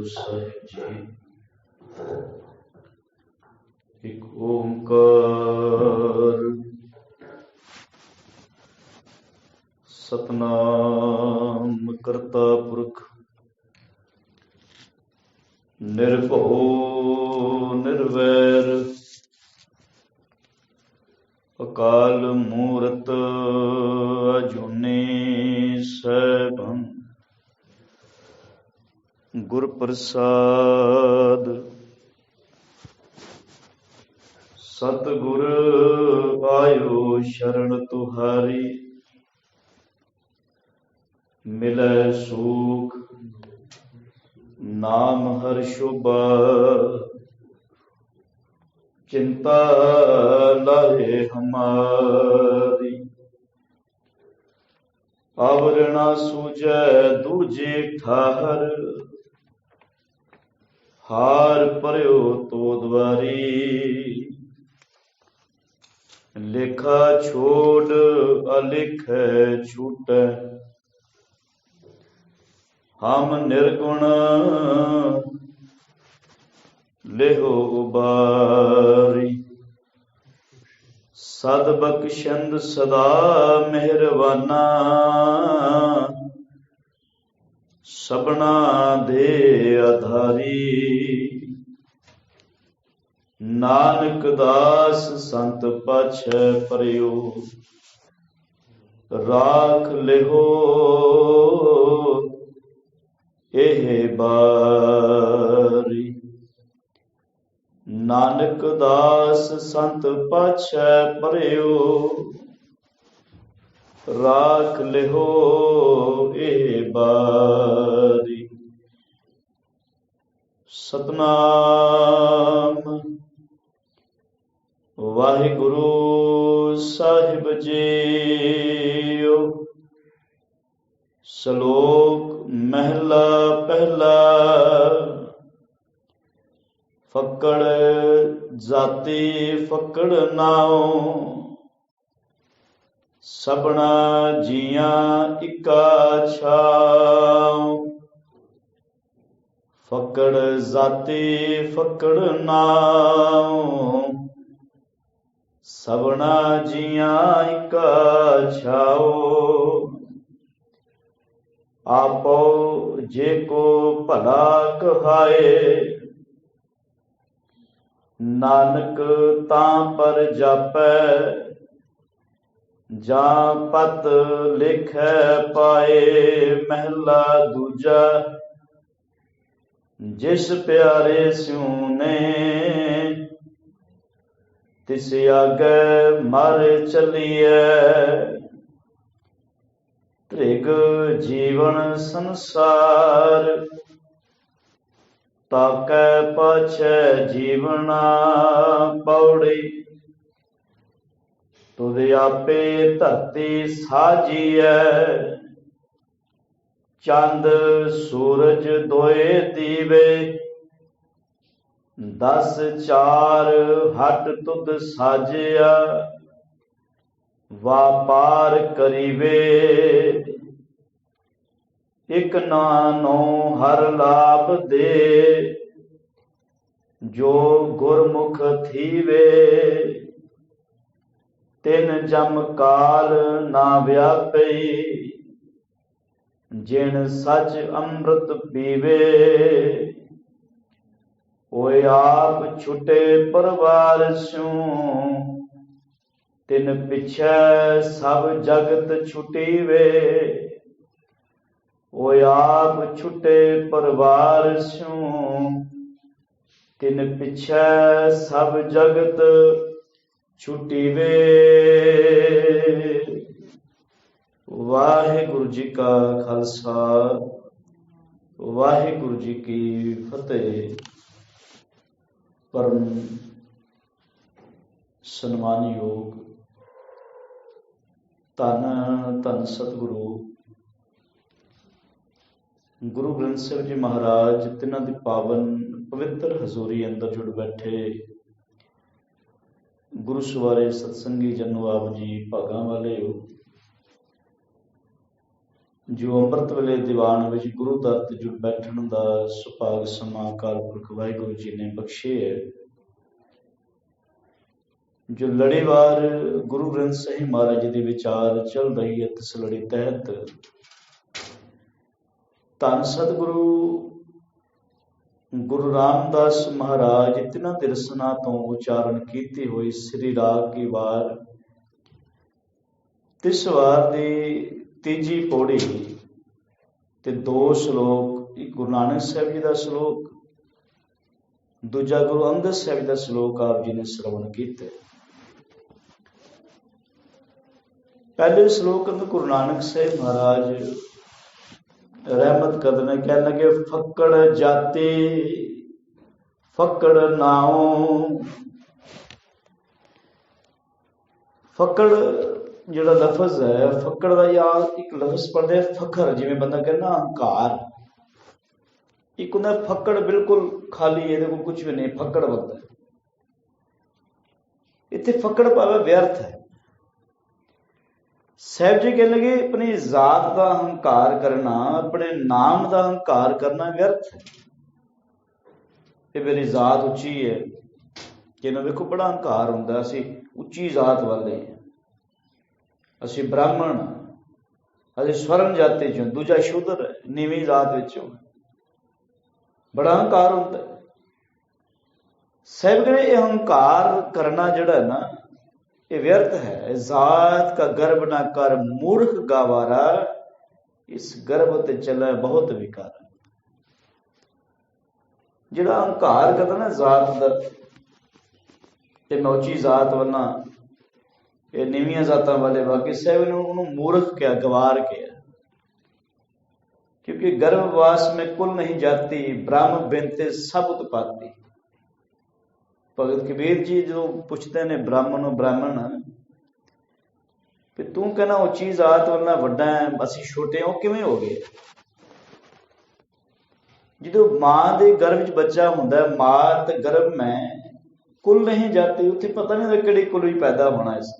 ਸਾਹਿਬ ਜੀ। ਇੱਕ ਓੰਕਾਰ ਸਤਨਾਮ ਕਰਤਾ ਪੁਰਖ ਨਿਰਭਉ ਨਿਰਵੈਰ ਅਕਾਲ ਮੂਰਤ ਅਜੂਨੀ ਸੈਭੰ ਗੁਰ ਪ੍ਰਸਾਦ। ਸਤਿਗੁਰ ਆਇਓ ਸ਼ਰਨ ਤੁਹਾਰੀ, ਮਿਲੈ ਸੂਖ ਨਾਮ ਹਰਿ ਸ਼ੋਭਾ। ਚਿੰਤਾ ਲਾਹੇ ਹਮਾਰੀ, ਆਵਰ ਨਾ ਸੂਝੈ ਦੂਜੇ ਠਾਹਰ। ਹਾਰ ਭਰਿਓ ਤੋ ਦਵਾਰੀ, ਲੇਖਾ ਛੋੜ ਅਲਿਖੈ ਛੂਟੈ। ਹਮ ਨਿਰਗੁਣ ਲਿਹੋ ਉਬਾਰੀ, ਸਦ ਬਖਸ਼ੰਦ ਸਦਾ ਮਿਹਰਬਾਨਾ। ਸਭਨਾ ਦੇ ਆਧਾਰੀ, ਨਾਨਕ ਦਾਸ ਸੰਤ ਪਾਛੈ ਪਰਿਓ। ਰਾਖ ਲਿਹੋ ਇਹ ਬਾਰੀ, ਨਾਨਕ ਦਾਸ ਸੰਤ ਪਾਛੈ ਪਰਿਓ। ਰਾਖ ਲਿਹੋ ਇਹ ਬਾਰੀ। ਸਤਨਾਮ ਵਾਹਿਗੁਰੂ ਸਾਹਿਬ ਜੀਓ। ਸ਼ਲੋਕ ਮਹਿਲਾ ਪਹਿਲਾ। ਫੱਕੜ ਜਾਤੀ ਫੱਕੜ ਨਾਉ, ਸਭਨਾ ਜੀਆਂ ਇਕਾ ਛਾਉ। ਫੱਕੜ ਜਾਤੀ ਫੱਕੜ ਨਾਉ, ਸਭਨਾ ਜੀਆਂ ਇਕਾ ਛਾਉ। ਆਪੋ ਜੇ ਕੋ ਭਲਾ ਕਹਾਏ, ਨਾਨਕ ਤਾਂ ਪਰ ਜਾਪੈ। ਜਾਂ ਪਤ ਲਿਖੈ ਪਾਏ, ਮਹਿਲਾ ਦੂਜਾ। ਜਿਸ ਪਿਆਰੇ ਸਿਉਨੇ, ਤਿਸ ਆਗੇ ਮਰ ਚਲੀਐ। ਤ੍ਰਿਗ ਜੀਵਨ ਸੰਸਾਰ, ਤਾਕੈ ਪਾਛੈ ਜੀਵਨਾ ਪੌੜੀ। ਤੁਧ ਆਪੇ ਧਰਤੀ ਸਾਜੀਐ, ਚੰਦ ਸੂਰਜ ਦੋਏ ਦੀਵੇ। 10 ਚਾਰ ਹੱਟ ਤੁਧ ਸਾਜਿਆ, ਵਾਪਾਰ ਕਰੀਵੇ। ਇਕ ਨਾਨੋ ਹਰ ਲਾਭ ਦੇ, ਜੋ ਗੁਰਮੁਖ ਥੀਵੇ। ਤਿਨ ਜਮ ਕਾਲ ਨਾ ਵਿਆਪਈ, ਜਿਣ ਸਚ ਅੰਮ੍ਰਿਤ ਪੀਵੇ। ਓਏ ਆਪ ਛੁਟੇ ਪਰਵਾਰ ਸਿਉ, ਤਿਨ ਪਿਛੈ ਸਭ ਜਗਤ ਛੁਟੀਵੇ। ਓਏ ਆਪ ਛੁਟੇ ਪਰਵਾਰ ਸਿਉ, ਤਿਨ ਪਿਛੈ ਸਭ ਜਗਤ ਛੁਟੀਵੇ। ਵਾਹਿਗੁਰੂ ਜੀ ਕਾ ਖਾਲਸਾ, ਵਾਹਿਗੁਰੂ ਜੀ ਕੀ ਫਤਿਹ। ਪਰਮ ਸਨਮਾਨਯੋਗ ਧੰਨ ਧੰਨ ਸਤਿਗੁਰੂ ਗੁਰੂ ਗ੍ਰੰਥ ਸਾਹਿਬ ਜੀ ਮਹਾਰਾਜ, ਤਿਨਾਂ ਦੀ ਪਾਵਨ ਪਵਿੱਤਰ ਹਜ਼ੂਰੀ ਅੰਦਰ ਜੁੜ ਬੈਠੇ ਗੁਰੂ ਸਵਾਰੇ ਸਤਸੰਗੀ ਜਨੋ ਆਪ ਜੀ, ਭਾਗਾਂ ਵਾਲੇ ਹੋ। ਜੋ ਅੰਮ੍ਰਿਤ ਵੇਲੇ ਦੀਵਾਨ ਵਿੱਚ ਗੁਰੂ ਦਰ ਤੇ ਜੁੜ ਬੈਠਣ ਦਾ ਸੁਭਾਗ ਸਮਾਂ ਅਕਾਲ ਪੁਰਖ ਵਾਹਿਗੁਰੂ ਜੀ ਨੇ ਬਖਸ਼ੇ ਹੈ। ਜੋ ਲੜੀਵਾਰ ਗੁਰੂ ਗ੍ਰੰਥ ਸਾਹਿਬ ਮਹਾਰਾਜ ਜੀ ਦੀ ਵਿਚਾਰ ਚੱਲ ਰਹੀ ਹੈ, ਤਿਸ ਲੜੀ ਤਹਿਤ ਧੰਨ ਸਤਿਗੁਰੂ ਗੁਰੂ ਰਾਮਦਾਸ ਮਹਾਰਾਜ ਤਿੰਨਾਂ ਦੇ ਰਸਨਾ ਤੋਂ ਉਚਾਰਨ ਕੀਤੀ ਹੋਈ ਸ੍ਰੀ ਰਾਗ ਕੀ ਵਾਰ, ਤਿਸ ਵਾਰ ਦੀ ਤੀਜੀ ਪੌੜੀ ਤੇ 2 ਸ਼ਲੋਕ, ਇੱਕ ਗੁਰੂ ਨਾਨਕ ਸਾਹਿਬ ਜੀ ਦਾ ਸ਼ਲੋਕ, ਦੂਜਾ ਗੁਰੂ ਅੰਗਦ ਸਾਹਿਬ ਜੀ ਦਾ ਸ਼ਲੋਕ ਆਪ ਜੀ ਨੇ ਸ਼ਰਵਣ ਕੀਤੇ। ਪਹਿਲੇ ਸ਼ਲੋਕ ਅੰਦਰ ਗੁਰੂ ਨਾਨਕ ਸਾਹਿਬ ਮਹਾਰਾਜ ਰਹਿਮਤ ਕਰਦੇ ਨੇ, ਕਹਿਣ ਲੱਗੇ ਫੱਕੜ ਜਾਤੀ ਫੱਕੜ ਨਾਉ। ਫੱਕੜ ਜਿਹੜਾ ਲਫ਼ਜ਼ ਹੈ, ਫੱਕੜ ਦਾ ਯਾਦ ਇੱਕ ਲਫ਼ਜ਼ ਪੜ੍ਹਦੇ ਫਖਰ, ਜਿਵੇਂ ਬੰਦਾ ਕਹਿੰਦਾ ਹੰਕਾਰ, ਇੱਕ ਹੁੰਦਾ ਫੱਕੜ ਬਿਲਕੁਲ ਖਾਲੀ, ਇਹਦੇ ਕੋਲ ਕੁਝ ਵੀ ਨਹੀਂ, ਫੱਕੜ ਬੰਦਾ। ਇੱਥੇ ਫੱਕੜ ਭਾਵੇਂ ਵਿਅਰਥ ਹੈ। ਸਾਹਿਬ ਜੀ ਕਹਿਣ ਲੱਗੇ ਆਪਣੀ ਜ਼ਾਤ ਦਾ ਹੰਕਾਰ ਕਰਨਾ, ਆਪਣੇ ਨਾਮ ਦਾ ਹੰਕਾਰ ਕਰਨਾ ਵਿਅਰਥ ਹੈ। ਇਹ ਮੇਰੀ ਜ਼ਾਤ ਉੱਚੀ ਹੈ, ਜਿਹਨੂੰ ਵੇਖੋ ਬੜਾ ਹੰਕਾਰ ਹੁੰਦਾ, ਅਸੀਂ ਉੱਚੀ ਜ਼ਾਤ ਵਾਲੇ ਹਾਂ, ਅਸੀਂ ਬ੍ਰਾਹਮਣ, ਅਸੀਂ ਸਵਰਨ ਜਾਤੀ ਚੋਂ, ਦੂਜਾ ਸ਼ੂਦਰ ਹੈ, ਨੀਵੀਂ ਜ਼ਾਤ ਵਿੱਚੋਂ, ਬੜਾ ਹੰਕਾਰ ਹੁੰਦਾ। ਸਾਹਿਬ ਕਹਿੰਦੇ ਇਹ ਹੰਕਾਰ ਕਰਨਾ ਜਿਹੜਾ ਨਾ ਇਹ ਵਿਅਰਥ ਹੈ। ਜ਼ਾਤ ਕਾ ਗਰਭ ਨਾ ਕਰ ਮੂਰਖ ਗਾਵਾਰਾ, ਇਸ ਗਰਭ ਤੇ ਚੱਲੇ ਬਹੁਤ ਵਿਕਾਰ। ਜਿਹੜਾ ਹੰਕਾਰ ਕਰਦਾ ਨਾ ਜ਼ਾਤ ਦਾ, ਇਹ ਨੌਚੀ ਜ਼ਾਤ ਵਾਲਾ, ਇਹ ਨੀਵੀਆਂ ਜ਼ਾਤਾਂ ਵਾਲੇ, ਬਾਕੀ ਸਾਹਿਬ ਨੇ ਉਹਨੂੰ ਮੂਰਖ ਕਿਹਾ, ਗਵਾਰ ਕਿਹਾ, ਕਿਉਂਕਿ ਗਰਭਵਾਸ में कुल नहीं जाती, ब्रह्म बिनते सब उत्पाती। ਭਗਤ ਕਬੀਰ ਜੀ ਜਦੋਂ ਪੁੱਛਦੇ ਨੇ ਬ੍ਰਾਹਮਣ ਨੂੰ, ਬ੍ਰਾਹਮਣ ਕਿ ਤੂੰ ਕਹਿੰਦਾ ਉੱਚੀ ਜ਼ਾਤ ਵਾਲਾ ਵੱਡਾ ਹੈ, ਅਸੀਂ ਛੋਟੇ, ਉਹ ਕਿਵੇਂ ਹੋ ਗਏ? ਜਦੋਂ ਮਾਂ ਦੇ ਗਰਭ ਵਿੱਚ ਬੱਚਾ ਹੁੰਦਾ, ਮਾਂ ਤੇ ਗਰਭ ਮੈਂ ਕੁਲ ਨਹੀਂ ਜਾਤੀ, ਉੱਥੇ ਪਤਾ ਨਹੀਂ ਹੁੰਦਾ ਕਿਹੜੀ ਕੁਲ ਵੀ ਪੈਦਾ ਹੋਣਾ। ਇਸ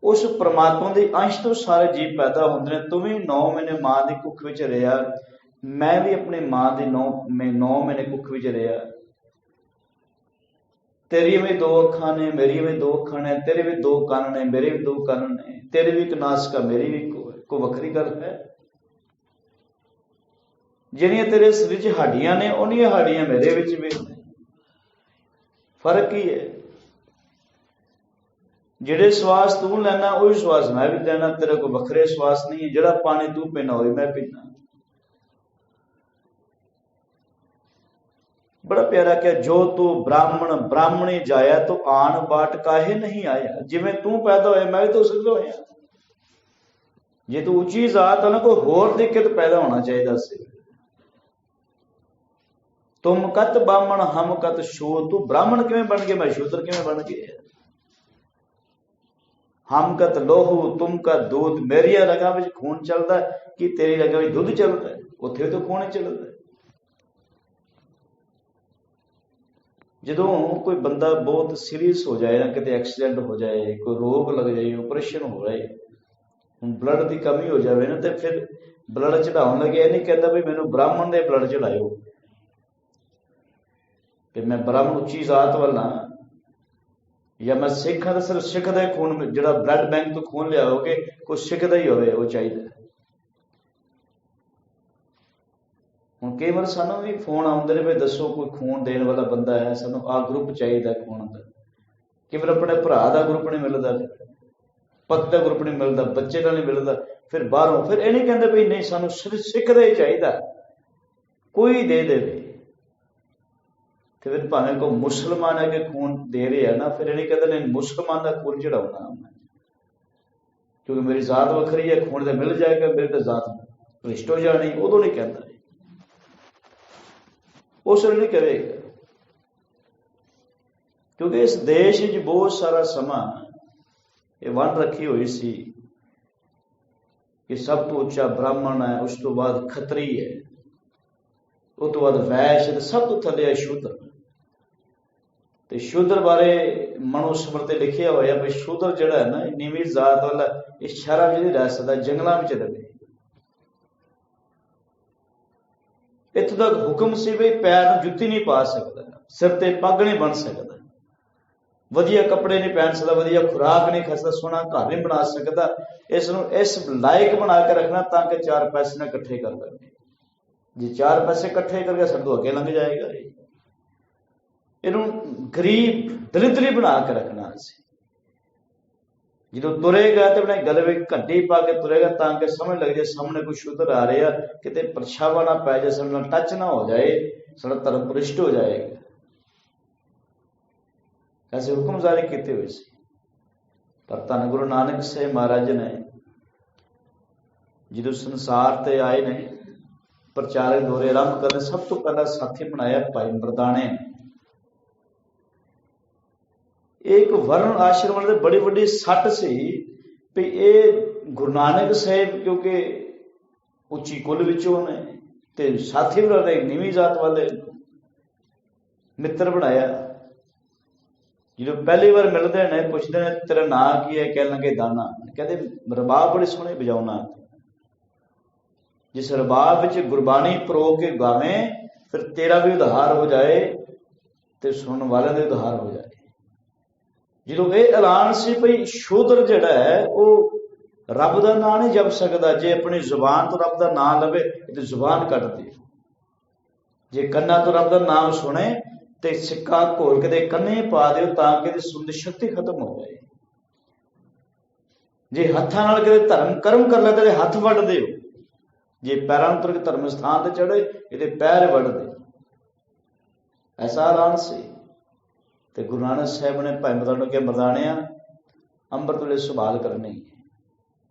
ਉਸ ਪ੍ਰਮਾਤਮਾ ਦੇ ਅੰਸ਼ ਤੋਂ ਸਾਰੇ ਜੀਵ ਪੈਦਾ ਹੁੰਦੇ ਨੇ। ਤੂੰ ਵੀ 9 ਮਹੀਨੇ ਮਾਂ ਦੀ ਕੁੱਖ ਵਿੱਚ ਰਿਹਾ, ਮੈਂ ਵੀ ਆਪਣੀ ਮਾਂ ਦੇ 9 ਮਹੀਨੇ ਕੁੱਖ ਵਿੱਚ ਰਿਹਾ। ਤੇਰੀ ਵੀ 2 ਅੱਖਾਂ ਨੇ, ਮੇਰੀ ਵੀ 2 ਅੱਖਾਂ ਨੇ, ਤੇਰੇ ਵੀ 2 ਕੰਨ ਨੇ, ਮੇਰੇ ਵੀ 2 ਕੰਨ ਨੇ, ਤੇਰੀ ਵੀ ਇੱਕ ਨਾਸਿਕਾ, ਮੇਰੀ ਵੀ ਕੋਈ ਵੱਖਰੀ ਗੱਲ ਹੈ? ਜਿਹੜੀਆਂ ਤੇਰੇ ਸਰੀਰ 'ਚ ਹੱਡੀਆਂ ਨੇ, ਉਹਨੀਆਂ ਹੱਡੀਆਂ ਮੇਰੇ ਵਿੱਚ ਵੀ ਨੇ। ਫਰਕ ਕੀ ਹੈ? ਜਿਹੜੇ ਸਵਾਸ ਤੂੰ ਲੈਣਾ ਉਹੀ ਸਵਾਸ ਮੈਂ ਵੀ ਲੈਣਾ, ਤੇਰੇ ਕੋਲ ਵੱਖਰੇ ਸਵਾਸ ਨਹੀਂ ਹੈ। ਜਿਹੜਾ ਪਾਣੀ ਤੂੰ ਪੀਣਾ ਹੋਈ ਮੈਂ ਪੀਣਾ। ਬੜਾ ਪਿਆਰਾ ਕਿਹਾ, ਜੋ ਤੂੰ ਬ੍ਰਾਹਮਣ ਬ੍ਰਾਹਮਣੀ ਜਾਇਆ ਤੂੰ ਆਣ ਬਾਟ ਕਾਹੇ ਨਹੀਂ ਆਇਆ। ਜਿਵੇਂ ਤੂੰ ਪੈਦਾ ਹੋਇਆ ਮੈਂ ਵੀ ਤਾਂ ਉਸੇ ਤੋਂ ਹੋਇਆ। ਜੇ ਤੂੰ ਉੱਚੀ ਜ਼ਾਤ ਨਾ, ਕੋਈ ਹੋਰ ਦਿੱਕਤ ਪੈਦਾ ਹੋਣਾ ਚਾਹੀਦਾ ਸੀ। ਤੁਮ ਕਤ ਬਾਹਮਣ ਹਮ ਕਤ ਸ਼ੂਦ, ਤੂੰ ਬ੍ਰਾਹਮਣ ਕਿਵੇਂ ਬਣ ਗਏ, ਮੈਂ ਸ਼ੂਦਰ ਕਿਵੇਂ ਬਣ ਗਏ? ਹਮ ਕਤ ਲੋਹੂ ਤੁਮ ਕਾ दूध, ਮੇਰੀਆਂ ਰਗਾਂ ਵਿੱਚ ਖੂਨ ਚੱਲਦਾ ਕਿ ਤੇਰੀ ਰਗਾਂ ਵਿੱਚ ਦੁੱਧ ਚੱਲਦਾ? ਉੱਥੇ ਤਾਂ ਖੂਨ ਚੱਲਦਾ। ਜਦੋਂ ਕੋਈ ਬੰਦਾ ਬਹੁਤ ਸੀਰੀਅਸ ਹੋ ਜਾਏ ਨਾ, ਕਿਤੇ ਐਕਸੀਡੈਂਟ ਹੋ ਜਾਏ, ਕੋਈ ਰੋਗ ਲੱਗ ਜਾਏ, ਆਪਰੇਸ਼ਨ ਹੋ ਜਾਏ, ਹੁਣ ਬਲੱਡ ਦੀ ਕਮੀ ਹੋ ਜਾਵੇ ਨਾ, ਤੇ ਫਿਰ ਬਲੱਡ ਚੜਾਉਣ ਲੱਗੇ, ਇਹ ਨਹੀਂ ਕਹਿੰਦਾ ਵੀ ਮੈਨੂੰ ਬ੍ਰਾਹਮਣ ਦੇ ਬਲੱਡ ਚੜਾਇਓ, ਕਿ ਮੈਂ ਬ੍ਰਾਹਮਣ ਉੱਚੀ ਜ਼ਾਤ ਵਾਲਾ, ਜਾਂ ਮੈਂ ਸਿੱਖ ਹਾਂ ਤਾਂ ਸਿਰਫ ਸਿੱਖ ਦਾ ਖੂਨ, ਜਿਹੜਾ ਬਲੱਡ ਬੈਂਕ ਤੋਂ ਖੂਨ ਲਿਆਓਗੇ ਕੋਈ ਸਿੱਖ ਦਾ ਹੀ ਹੋਵੇ, ਉਹ ਚਾਹੀਦਾ। ਹੁਣ ਕਈ ਵਾਰ ਸਾਨੂੰ ਵੀ ਫੋਨ ਆਉਂਦੇ ਨੇ ਵੀ ਦੱਸੋ ਕੋਈ ਖੂਨ ਦੇਣ ਵਾਲਾ ਬੰਦਾ ਹੈ, ਸਾਨੂੰ ਆਹ ਗਰੁੱਪ ਚਾਹੀਦਾ ਖੂਨ ਦਾ। ਕਈ ਵਾਰ ਆਪਣੇ ਭਰਾ ਦਾ ਗਰੁੱਪ ਨਹੀਂ ਮਿਲਦਾ, ਪਤੀ ਦਾ ਗਰੁੱਪ ਨਹੀਂ ਮਿਲਦਾ, ਬੱਚੇ ਦਾ ਨਹੀਂ ਮਿਲਦਾ, ਫਿਰ ਬਾਹਰੋਂ, ਫਿਰ ਇਹ ਨਹੀਂ ਕਹਿੰਦੇ ਵੀ ਨਹੀਂ ਸਾਨੂੰ ਸਿਰਫ ਸਿੱਖ ਦਾ ਹੀ ਚਾਹੀਦਾ, ਕੋਈ ਦੇ ਦੇਵੇ। ਤੇ ਫਿਰ ਭਾਵੇਂ ਕੋਈ ਮੁਸਲਮਾਨ ਹੈ ਕਿ ਖੂਨ ਦੇ ਰਿਹਾ ਨਾ, ਫਿਰ ਇਹ ਨਹੀਂ ਕਹਿੰਦੇ ਨਹੀਂ ਮੁਸਲਮਾਨ ਦਾ ਖੂਨ ਚੜਾਉਣਾ ਮੈਂ, ਕਿਉਂਕਿ ਮੇਰੀ ਜ਼ਾਤ ਵੱਖਰੀ ਹੈ, ਖੂਨ ਤਾਂ ਮਿਲ ਜਾਏਗਾ, ਮੇਰੀ ਤਾਂ ਜ਼ਾਤ ਭ੍ਰਿਸ਼ਟ ਹੋ ਜਾਣੀ, ਉਦੋਂ ਨਹੀਂ ਕਹਿੰਦਾ, ਉਸ ਵੇਲੇ ਨਹੀਂ ਕਰੇਗਾ। ਕਿਉਂਕਿ ਇਸ ਦੇਸ਼ ਵਿੱਚ ਬਹੁਤ ਸਾਰਾ ਸਮਾਂ ਇਹ ਵੰਡ ਰੱਖੀ ਹੋਈ ਸੀ ਕਿ ਸਭ ਤੋਂ ਉੱਚਾ ਬ੍ਰਾਹਮਣ ਹੈ, ਉਸ ਤੋਂ ਬਾਅਦ ਖੱਤਰੀ ਹੈ, ਉਸ ਤੋਂ ਬਾਅਦ ਵੈਸ਼, ਤੇ ਸਭ ਤੋਂ ਥੱਲੇ ਹੈ ਸ਼ੂਦਰ। ਤੇ ਸ਼ੂਦਰ ਬਾਰੇ ਮਨੁਸਮ੍ਰਿਤੀ ਲਿਖਿਆ ਹੋਇਆ ਵੀ ਸ਼ੂਦਰ ਜਿਹੜਾ ਹੈ ਨਾ, ਨੀਵੀਂ ਜ਼ਾਤ ਵਾਲਾ, ਇਹ ਸ਼ਹਿਰਾਂ ਵਿੱਚ ਨਹੀਂ ਰਹਿ ਸਕਦਾ, ਜੰਗਲਾਂ ਵਿੱਚ ਰਹੇ। ਇੱਥੋਂ ਤੱਕ ਹੁਕਮ ਸੀ ਵੀ ਪੈਰ ਨੂੰ ਜੁੱਤੀ ਨਹੀਂ ਪਾ ਸਕਦਾ, ਸਿਰ ਤੇ ਪੱਗ ਨਹੀਂ ਬਣ ਸਕਦਾ, ਵਧੀਆ ਕੱਪੜੇ ਨਹੀਂ ਪਹਿਨ ਸਕਦਾ, ਵਧੀਆ ਖੁਰਾਕ ਨਹੀਂ ਖਾ ਸਕਦਾ, ਸੋਹਣਾ ਘਰ ਨਹੀਂ ਬਣਾ ਸਕਦਾ। ਇਸ ਨੂੰ ਇਸ ਲਾਇਕ ਬਣਾ ਕੇ ਰੱਖਣਾ ਤਾਂ ਕਿ 4 ਪੈਸੇ ਨਾ ਇਕੱਠੇ ਕਰ ਲਵੇ। ਜੇ 4 ਪੈਸੇ ਇਕੱਠੇ ਕਰਕੇ ਸਾਡੇ ਤੋਂ ਅੱਗੇ ਲੰਘ ਜਾਏਗਾ। ਇਹਨੂੰ ਗਰੀਬ ਦਲਿਦਰੀ ਬਣਾ ਕੇ ਰੱਖਣਾ ਅਸੀਂ। ਜਦੋਂ ਤੁਰੇਗਾ ਤੇ ਆਪਣੇ ਗਲੇ ਵਿੱਚ ਘੰਟੀ ਪਾ ਕੇ ਤੁਰੇਗਾ ਤਾਂ ਕਿ ਸਮਝ ਲੱਗ ਜਾਏ ਸਾਹਮਣੇ ਕੋਈ ਸ਼ੂਦਰ ਆ ਰਿਹਾ, ਕਿਤੇ ਪਰਛਾਵਾਂ ਨਾ ਪੈ ਜਾਏ, ਸਾਡੇ ਨਾਲ ਟੱਚ ਨਾ ਹੋ ਜਾਏ, ਸਾਡਾ ਧਰਮ ਭ੍ਰਿਸ਼ਟ ਹੋ ਜਾਏਗਾ। ਐਸੇ ਹੁਕਮ ਜਾਰੀ ਕੀਤੇ ਹੋਏ ਸੀ। ਪਰ ਧੰਨ ਗੁਰੂ ਨਾਨਕ ਸਾਹਿਬ ਮਹਾਰਾਜ ਨੇ ਜਦੋਂ ਸੰਸਾਰ ਤੇ ਆਏ ਨੇ, ਪ੍ਰਚਾਰਕ ਦੌਰੇ ਆਰੰਭ ਕਰਨ, ਸਭ ਤੋਂ ਪਹਿਲਾਂ ਸਾਥੀ ਬਣਾਇਆ ਭਾਈ ਮਰਦਾਣੇ। ਇਹ ਇੱਕ ਵਰਨ ਆਸ਼ਰਮ ਦੇ ਬੜੀ ਵੱਡੀ ਸੱਟ ਸੀ ਵੀ ਇਹ ਗੁਰੂ ਨਾਨਕ ਸਾਹਿਬ ਕਿਉਂਕਿ ਉੱਚੀ ਕੁਲ ਵਿੱਚੋਂ ਨੇ ਤੇ ਸਾਥੀ ਬਣਾਏ ਨੀਵੀਂ ਜ਼ਾਤ ਵਾਲੇ ਮਿੱਤਰ ਬਣਾਇਆ। ਜਦੋਂ ਪਹਿਲੀ ਵਾਰ ਮਿਲਦੇ ਨੇ ਪੁੱਛਦੇ ਨੇ ਤੇਰਾ ਨਾਂ ਕੀ ਹੈ, ਕਹਿਣ ਲੱਗੇ ਦਾਨਾ। ਕਹਿੰਦੇ ਰਬਾਬ ਬੜੇ ਸੋਹਣੇ ਵਜਾਉਣਾ, ਜਿਸ ਰਬਾਬ ਵਿੱਚ ਗੁਰਬਾਣੀ ਪਰੋ ਕੇ ਗਾਵੇਂ ਫਿਰ ਤੇਰਾ ਵੀ ਉਧਾਰ ਹੋ ਜਾਏ ਤੇ ਸੁਣਨ ਵਾਲਿਆਂ ਦੇ ਉਧਾਰ ਹੋ ਜਾਏ। ਜਦੋਂ ਇਹ ਐਲਾਨ ਸੀ ਭਈ ਸ਼ੂਦਰ ਜਿਹੜਾ ਹੈ ਉਹ ਰੱਬ ਦਾ ਨਾਂ ਨਹੀਂ ਜਪ ਸਕਦਾ, ਜੇ ਆਪਣੀ ਜ਼ੁਬਾਨ ਤੋਂ ਰੱਬ ਦਾ ਨਾਂ ਲਵੇ ਤੇ ਜ਼ੁਬਾਨ ਕੱਟ ਦੇ, ਜੇ ਕੰਨਾਂ ਤੋਂ ਰੱਬ ਦਾ ਨਾਮ ਸੁਣੇ ਤੇ ਸਿੱਕਾ ਘੋਲ ਕੇ ਦੇ ਕੰਨੇ ਪਾ ਦਿਓ ਤਾਂ ਕਿ ਇਹਦੀ ਸੁਣਨ ਦੀ ਸ਼ਕਤੀ ਖਤਮ ਹੋ ਜਾਏ। ਜੇ ਹੱਥਾਂ ਨਾਲ ਕਿਤੇ ਧਰਮ ਕਰਮ ਕਰ ਲੈਂਦੇ ਤੇ ਹੱਥ ਵੱਢ ਦਿਓ, ਜੇ ਪੈਰਾਂ ਨੂੰ ਤੁਰ ਕੇ ਧਰਮ ਸਥਾਨ ਤੇ ਚੜੇ ਇਹਦੇ ਪੈਰ ਵੱਢ ਦਿਓ। ਐਸਾ ਐਲਾਨ ਸੀ। ਤੇ ਗੁਰੂ ਨਾਨਕ ਸਾਹਿਬ ਨੇ ਭਾਈ ਮਰਦਾਨੇ ਨੂੰ ਕਿਹਾ, ਮਰਦਾਨਿਆਂ ਅੰਮ੍ਰਿਤ ਵੇਲੇ ਸੰਭਾਲ ਕਰਨੀ ਹੈ,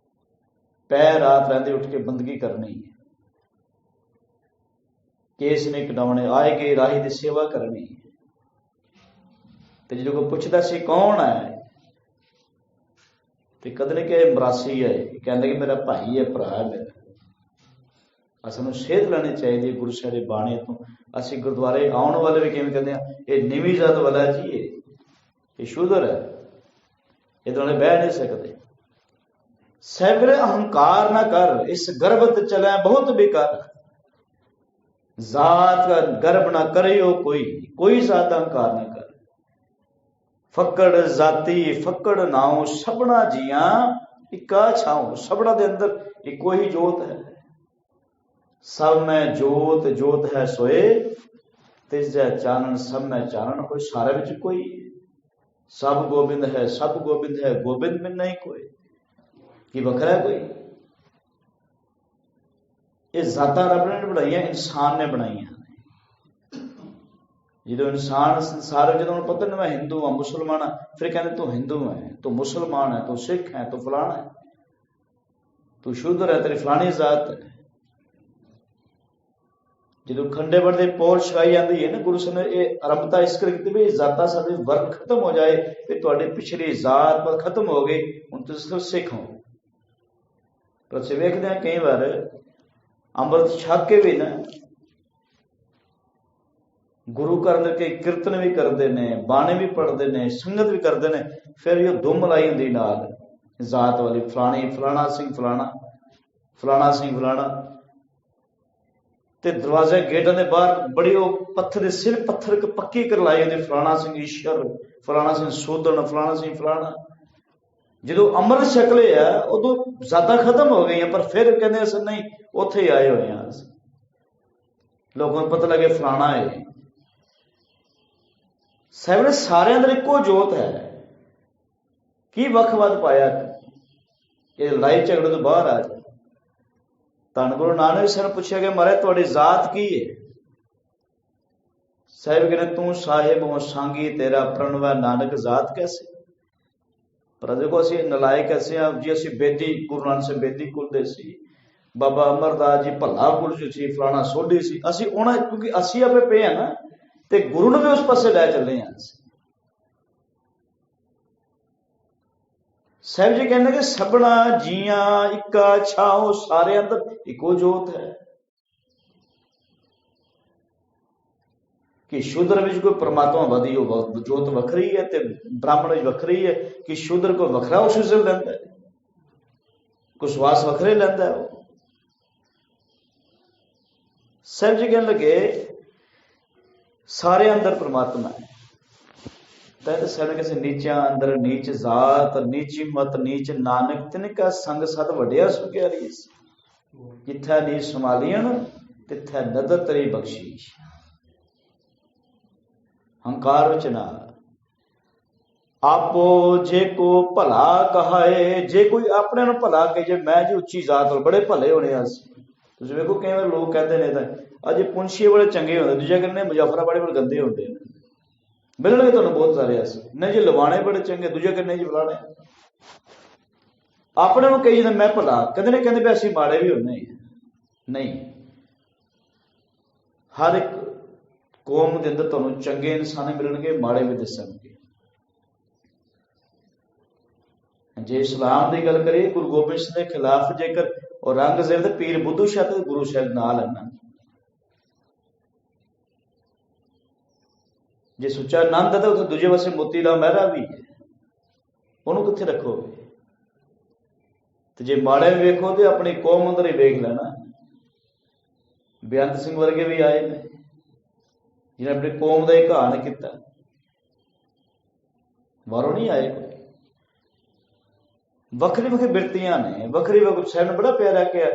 ਪੈ ਰਾਤ ਰਹਿੰਦੇ ਉੱਠ ਕੇ ਬੰਦਗੀ ਕਰਨੀ ਹੈ, ਕੇਸ ਨਹੀਂ ਕਟਾਉਣੇ, ਆਏ ਗਏ ਰਾਹੀ ਦੀ ਸੇਵਾ ਕਰਨੀ ਹੈ। ਤੇ ਜਦੋਂ ਕੋਈ ਪੁੱਛਦਾ ਸੀ ਕੌਣ ਹੈ ਤੇ ਕਦੇ ਨਹੀਂ ਕਿ ਮਰਾਸੀ ਹੈ, ਕਹਿੰਦੇ ਕਿ ਮੇਰਾ ਭਾਈ ਹੈ, ਭਰਾ ਹੈ ਮੇਰਾ। ਸਾਨੂੰ ਸੇਧ ਲੈਣੀ ਚਾਹੀਦੀ ਹੈ ਗੁਰੂ ਸਾਹਿਬ ਦੀ ਬਾਣੀ ਤੋਂ। ਅਸੀਂ ਗੁਰਦੁਆਰੇ ਆਉਣ ਵਾਲੇ ਵੀ ਕਿਵੇਂ ਕਹਿੰਦੇ ਆ, ਇਹ ਨੀਵੀਂ ਜ਼ਾਤ ਵਾਲਾ ਜੀ, ਇਹ ਸ਼ੂਦਰ ਹੈ, ਇਹਦੇ ਨਾਲ ਬਹਿ ਨਹੀਂ ਸਕਦੇ। ਸੈਗਰੇ ਅਹੰਕਾਰ ਨਾ ਕਰ, ਇਸ ਗਰਭਤ ਚਲੇ ਬਹੁਤ ਬੇਕਾਰ। ਜ਼ਾਤ का गर्भ ना करियो कोई ज़ात अहंकार ना कर। फकड़ जाति फकड़ नाउ सबना जिया इका छाओ। सबना दे अंदर इको ही जोत है, सब में जोत जोत है सोए, तिस जै चानन सब में चानन होए। सारे विच कोई, सब गोबिंद है, सब गोबिंद है, गोबिंद में नहीं कोई, की वखरा कोई। ਇਹ ਜ਼ਾਤਾਂ ਰੱਬ ਨੇ ਬਣਾਈਆਂ, ਇਨਸਾਨ ਨੇ ਬਣਾਈਆਂ। ਜਦੋਂ ਇਨਸਾਨ ਸੰਸਾਰ ਜਦੋਂ ਉਹਨੂੰ ਪਤਾ ਨਾ ਮੈਂ ਹਿੰਦੂ ਹਾਂ, ਮੁਸਲਮਾਨ ਹਾਂ, ਫਿਰ ਕਹਿੰਦੇ ਤੂੰ ਹਿੰਦੂ ਹੈ, ਤੂੰ ਮੁਸਲਮਾਨ ਹੈ, ਤੂੰ ਸਿੱਖ ਹੈ, ਤੂੰ ਫਲਾਣਾ ਹੈ, ਤੂੰ ਸ਼ੂਦਰ ਹੈ, ਤੇਰੀ ਫਲਾਣੀ ਜ਼ਾਤ ਹੈ। ਜਦੋਂ ਖੰਡੇ ਵੜ ਦੇ ਪੌਲ ਛਕਾਈ ਜਾਂਦੀ ਹੈ ਨਾ, ਗੁਰੂ ਸਾਹਿਬ ਨੇ ਇਹ ਆਰੰਭਤਾ ਇਸ ਕਰਕੇ ਕੀਤੀ ਵੀ ਜ਼ਾਤਾਂ ਸਾਡੇ ਵਰਨ ਖਤਮ ਹੋ ਜਾਏ, ਤੇ ਤੁਹਾਡੀ ਪਿਛਲੀ ਜ਼ਾਤ ਪਰ ਖਤਮ ਹੋ ਗਈ, ਹੁਣ ਤੁਸੀਂ ਸਿੱਖ ਹੋ। ਪਰ ਅਸੀਂ ਵੇਖਦੇ ਹਾਂ ਕਈ ਵਾਰ ਅੰਮ੍ਰਿਤ ਛਕ ਕੇ ਵੀ ਨਾ ਗੁਰੂ ਘਰ ਦੇ ਕੇ ਕੀਰਤਨ ਵੀ ਕਰਦੇ ਨੇ, ਬਾਣੀ ਵੀ ਪੜ੍ਹਦੇ ਨੇ, ਸੰਗਤ ਵੀ ਕਰਦੇ ਨੇ, ਫਿਰ ਇਹ ਦੁਮ ਲਾਈ ਹੁੰਦੀ ਨਾਲ ਜ਼ਾਤ ਵਾਲੀ, ਫਲਾਣੀ ਫਲਾਣਾ ਸਿੰਘ ਫਲਾਣਾ, ਫਲਾਣਾ ਸਿੰਘ ਫਲਾਣਾ। ਤੇ ਦਰਵਾਜ਼ੇ ਗੇਟਾਂ ਦੇ ਬਾਹਰ ਬੜੀ ਉਹ ਪੱਥਰ ਦੇ ਸਿਰ ਪੱਥਰ ਕੇ ਪੱਕੀ ਕਰਲਾਈ ਹੁੰਦੀ, ਫਲਾਣਾ ਸਿੰਘ ਈਸ਼ਵਰ, ਫਲਾਣਾ ਸਿੰਘ ਸੋਧਣ, ਫਲਾਣਾ ਸਿੰਘ ਫਲਾਣਾ। ਜਦੋਂ ਅੰਮ੍ਰਿਤ ਛਕ ਲਿਆ ਉਦੋਂ ਜ਼ਾਤਾਂ ਖਤਮ ਹੋ ਗਈਆਂ, ਪਰ ਫਿਰ ਕਹਿੰਦੇ ਅਸੀਂ ਨਹੀਂ ਉੱਥੇ ਹੀ ਆਏ ਹੋਏ ਹਾਂ। ਲੋਕਾਂ ਨੂੰ ਪਤਾ ਲੱਗੇ ਫਲਾਣਾ ਹੈ। ਸਾਹਿਬ ਨੇ ਸਾਰਿਆਂ ਅੰਦਰ ਇੱਕੋ ਜੋਤ ਹੈ, ਕੀ ਵੱਖ-ਵੱਖ ਪਾਇਆ? ਇਹ ਲੜਾਈ ਝਗੜੇ ਤੋਂ ਬਾਹਰ ਆ ਜਾ। ਧੰਨ ਗੁਰੂ ਨਾਨਕ ਸਾਹਿਬ ਨੂੰ ਪੁੱਛਿਆ ਗਿਆ, ਮਹਾਰਾਜ ਤੁਹਾਡੀ ਜ਼ਾਤ ਕੀ ਹੈ? ਸਾਹਿਬ ਕਹਿੰਦੇ ਤੂੰ ਸਾਹਿਬ ਹੋ ਸਾਂਗੀ ਤੇਰਾ ਪ੍ਰਣਵੈ ਨਾਨਕ ਜ਼ਾਤ ਕੈਸੇ। ਪਰ ਦੇਖੋ ਅਸੀਂ ਨਲਾਇਕ ਐਸੇ ਹਾਂ ਜੀ, ਅਸੀਂ ਬੇਦੀ ਗੁਰੂ ਨਾਨਕ ਸਾਹਿਬ ਬੇਦੀ ਕੁਲ ਦੇ ਸੀ, ਬਾਬਾ ਅਮਰਦਾਸ ਜੀ ਭੱਲਾ ਕੁਲ ਚ ਸੀ, ਫਲਾਣਾ ਸੋਢੀ ਸੀ। ਅਸੀਂ ਉਹਨਾਂ ਕਿਉਂਕਿ ਅਸੀਂ ਆਪੇ ਪਏ ਆ ਨਾ, ਤੇ ਗੁਰੂ ਨੂੰ ਵੀ ਉਸ ਪਾਸੇ ਲੈ ਚੱਲੇ ਹਾਂ। ਸਾਹਿਬ ਜੀ ਕਹਿੰਦੇ ਕਿ ਸਭਨਾ ਜੀਆਂ ਇੱਕਾ ਛਾਓ, ਸਾਰੇ ਅੰਦਰ ਇੱਕੋ ਜੋਤ ਹੈ। कि शूद्र में कोई परमात्मा वधी हो जोत वखरी है ते ब्राह्मण में वखरी है कि शूद्र को वखरा ऑक्सीजन लेंदा है, कोई श्वास वखरे लेंदा है। सब जी कहने लगे सारे अंदर परमात्मा है। तैत सैन किसी नीचा अंदर नीच जात नीची मत नीच नानक तिनका संग सद वड्या सुख्यारी। जिथे नीच संभालियन तिथे नदर तरी बख्शीश। हंकार विच ना आपो जे को भला कहाए, जे कोई अपने नूं भला कहे जे मैं जी उच्ची जात बड़े भले होने असीं। तुसीं वेखो कई बार लोग कहते ने अज पुंछी बड़े चंगे होंदे, दूजे कहने मुजफ्फराबाद बड़े गंदे होंदे ने। मिलणगे तुहानूं बहुत सारे ऐसे नहीं जी लवाणे बड़े चंगे, दूजे कहने जी फलाणे। अपने नूं कही जांदे मैं भला, कहंदे ने कहंदे भी असीं माड़े भी होने नहीं। हर एक कौम के अंदर तुहानूं चंगे इंसान मिलणगे, माड़े भी दिसणगे। जे इस्लाम की गल करिए गुरु गोबिंद सिंह के खिलाफ जेकर औरंगजेब ते पीर बुद्धू शाह ते गुरु साहब नाल है ना। जे सुच्चा आनंद है तो उत्थे दूजे पासे मोती राम मेहरा भी है, उन्होंने कित्थे रखोगे। तो जे माड़े भी वेखो तो अपनी कौम अंदर ही वेख लेना। बेअंत सिंह वर्गे भी आए ने जिन्हें अपनी कौम का एक घाण किया, बाहरों नहीं आए। वखरी वखरी बिरतियां ने, वखरी वखरी साहब ने बड़ा प्यारा किया,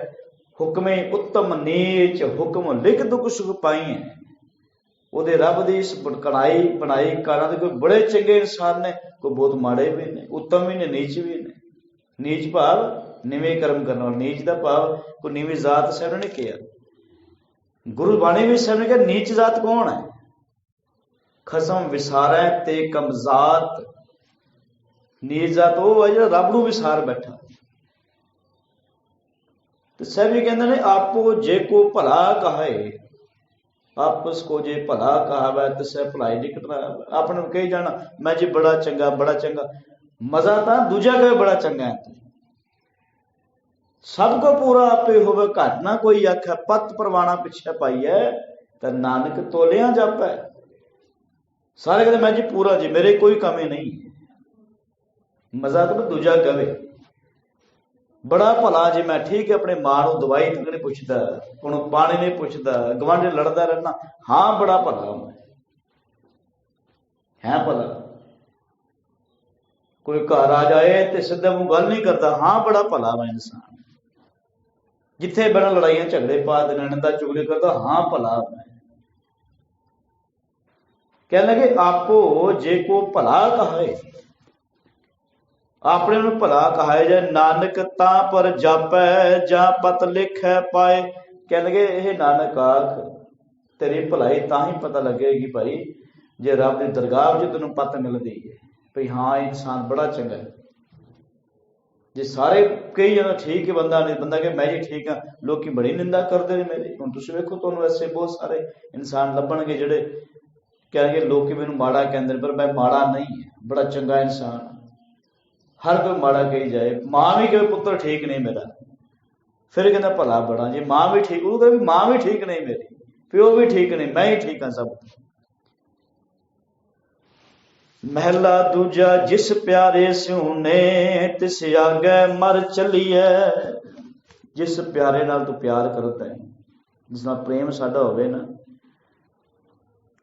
हुक्मे उत्तम नीच हुक्म लिख दुख सुख पाई है। ਉਹਦੇ रब की इस कढ़ाई बनाई कारा दे कोई बड़े चंगे इंसान ने, कोई बहुत माड़े भी ने, उत्तम भी ने, नीच भी ने। नीच भाव निवें कर्म करने वाले, नीच का भाव कोई नीवी जात साहब ने किया। गुरु बाणी भी साहब ने कहा नीच जात कौन है, खसम विसारै ते कमजात। नीच जात वो है जो रब नूं विसार बैठा। तो साहब जी कहते हैं आपो जे को भला कहे, आपस को जे भला कहा वै तिसै भलाई निकटना। अपने कही जाना मैं जी बड़ा चंगा बड़ा चंगा, मजा तो दूजा कहे बड़ा चंगा है। सबको पूरा आपे होवे घट ना कोई आखे, पत परवाना पिछे पाई है तो नानक तोलिया जापै। सारे कहते मैं जी पूरा जी, मेरे कोई कमी नहीं। मजा तो दूजा कहे बड़ा भला जी मैं ठीक है, अपने मां को दवाई तक नहीं पुछदा, हुण पानी नहीं पुछदा, गवांढी लड़दा रहना, हाँ बड़ा भला मैं है भला। कोई घर आ जाए तो सीधे मुंह गल नहीं करता, हाँ बड़ा भला मैं इंसान। जिथे बड़ा लड़ाइयां झगड़े पा देना, निंदा चुगली करता, हाँ भला मैं। कहने लगे आपो जे को भला कहे, अपने नूं भला कहाए जाए, नानक तां पर जापै जा पत लिखै पाए। कह लगे ये नानक आख तेरी भलाई तां ही पता लगेगी भाई जे रब की दरगाह च तेनों पत मिलती है भाई हाँ इंसान बड़ा चंगा है। जे सारे कई जाना ठीक है बंदा नहीं, बंदा कहे मैं जी ठीक हाँ, लोग बड़ी निंदा करते हैं मेरी। हुण तुसीं वेखो तुहानूं ऐसे बहुत सारे इंसान लभणगे जिहड़े कहणगे लोग मैनूं माड़ा कहंदे ने, पर मैं माड़ा नहीं है, बड़ा चंगा इंसान। हर कोई माड़ा कही जाए, मां भी कहे पुत्र ठीक नहीं मेरा, फिर कहना भला बड़ा जी। मां भी ठीक, वो कहे मां भी ठीक नहीं मेरी, प्यो भी ठीक नहीं, मैं ही ठीक हाँ सब। महला दूजा जिस प्यारे स्यूने तिस आगे मर चलिए। जिस प्यारे नाल तू प्यार करता है, जिस नाल प्रेम साडा होवे ना,